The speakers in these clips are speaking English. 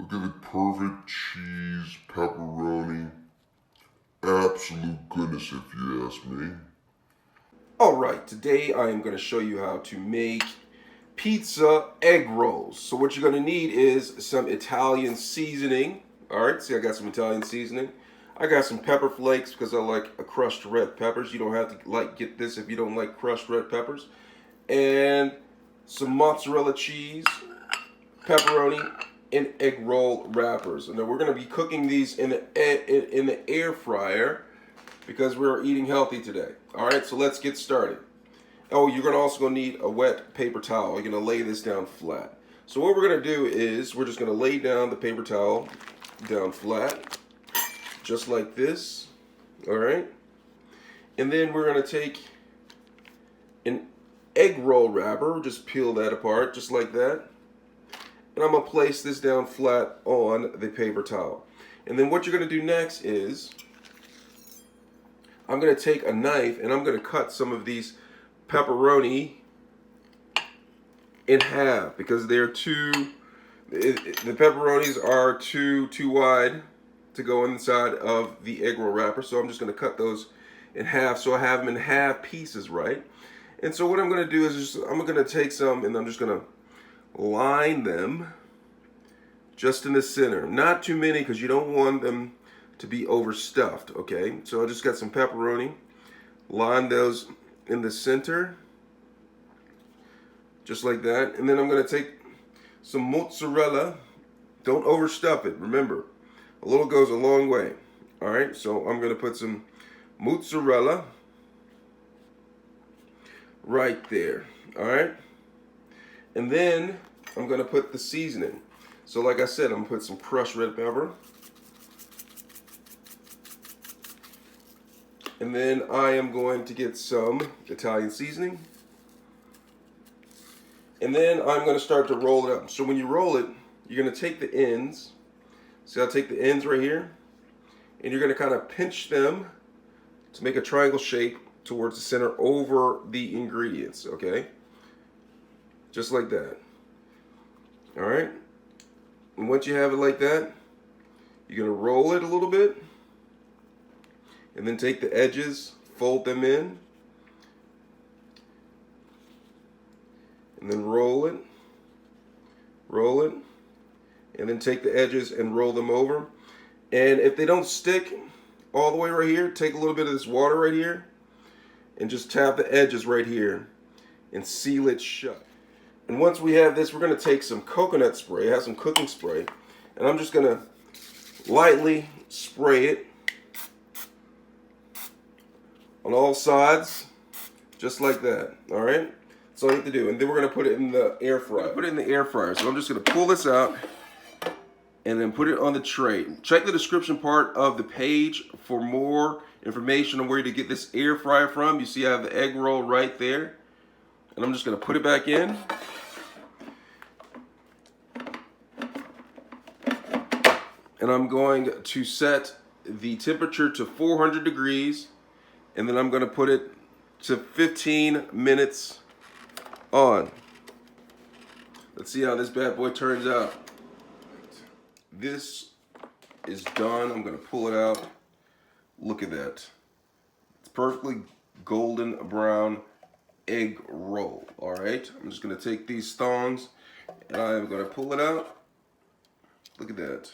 Look at the perfect cheese, pepperoni. Absolute goodness, if you ask me. Alright, today I am going to show you how to make pizza egg rolls. So what you're going to need is some Italian seasoning. Alright, see I got some Italian seasoning. I got some pepper flakes because I like crushed red peppers. You don't have to get this if you don't like crushed red peppers. And some mozzarella cheese, pepperoni, and egg roll wrappers. And then we're going to be cooking these in the air fryer because we're eating healthy today. Alright, so let's get started. Oh, you're also going to need a wet paper towel. You're going to lay this down flat. So what we're going to do is we're just going to lay down the paper towel down flat, just like this. Alright, and then we're going to take an egg roll wrapper, just peel that apart just like that, and I'm going to place this down flat on the paper towel. And then what you're going to do next is I'm going to take a knife and I'm going to cut some of these pepperoni in half because they're the pepperonis are too wide to go inside of the egg roll wrapper. So I'm just going to cut those in half so I have them in half pieces, right? And so what I'm going to do is I'm going to take some and I'm just going to line them just in the center. Not too many because you don't want them to be overstuffed, okay? So I just got some pepperoni, line those in the center, just like that. And then I'm going to take some mozzarella. Don't overstuff it, remember. A little goes a long way. All right, so I'm going to put some mozzarella right there. All right, and then I'm going to put the seasoning. So like I said, I'm going to put some crushed red pepper. And then I am going to get some Italian seasoning. And then I'm going to start to roll it up. So when you roll it, you're going to take the ends. See, I'll take the ends right here. And you're going to kind of pinch them to make a triangle shape towards the center over the ingredients, okay? Just like that. All right? And once you have it like that, you're going to roll it a little bit. And then take the edges, fold them in, and then roll it, and then take the edges and roll them over. And if they don't stick all the way right here, take a little bit of this water right here, and just tap the edges right here, and seal it shut. And once we have this, we're going to take some coconut spray, I have some cooking spray, and I'm just going to lightly spray it on all sides, just like that. All right, that's all you have to do. And then we're going to put it in the air fryer. Put it in the air fryer. So I'm just going to pull this out and then put it on the tray. Check the description part of the page for more information on where to get this air fryer from. You see I have the egg roll right there. And I'm just going to put it back in. And I'm going to set the temperature to 400 degrees. And then I'm going to put it to 15 minutes on. Let's see how this bad boy turns out. This is done. I'm going to pull it out. Look at that. It's perfectly golden brown egg roll. All right. I'm just going to take these thongs and I am going to pull it out. Look at that.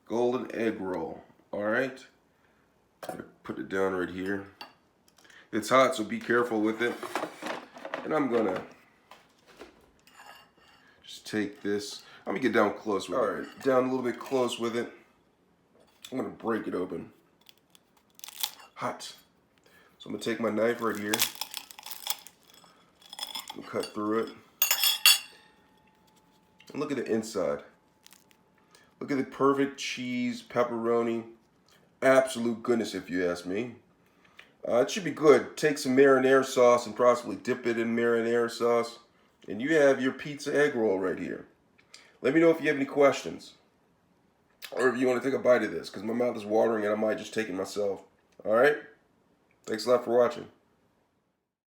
Golden egg roll. All right. Put it down right here. It's hot, so be careful with it. And I'm gonna just take this. I'm gonna get down close with it. All right, down a little bit close with it. I'm gonna break it open. Hot. So I'm gonna take my knife right here. I'm gonna cut through it. And look at the inside. Look at the perfect cheese, pepperoni. Absolute goodness, if you ask me. It should be good. Take some marinara sauce and possibly dip it in marinara sauce. And you have your pizza egg roll right here. Let me know if you have any questions. Or if you want to take a bite of this, because my mouth is watering and I might just take it myself. Alright? Thanks a lot for watching.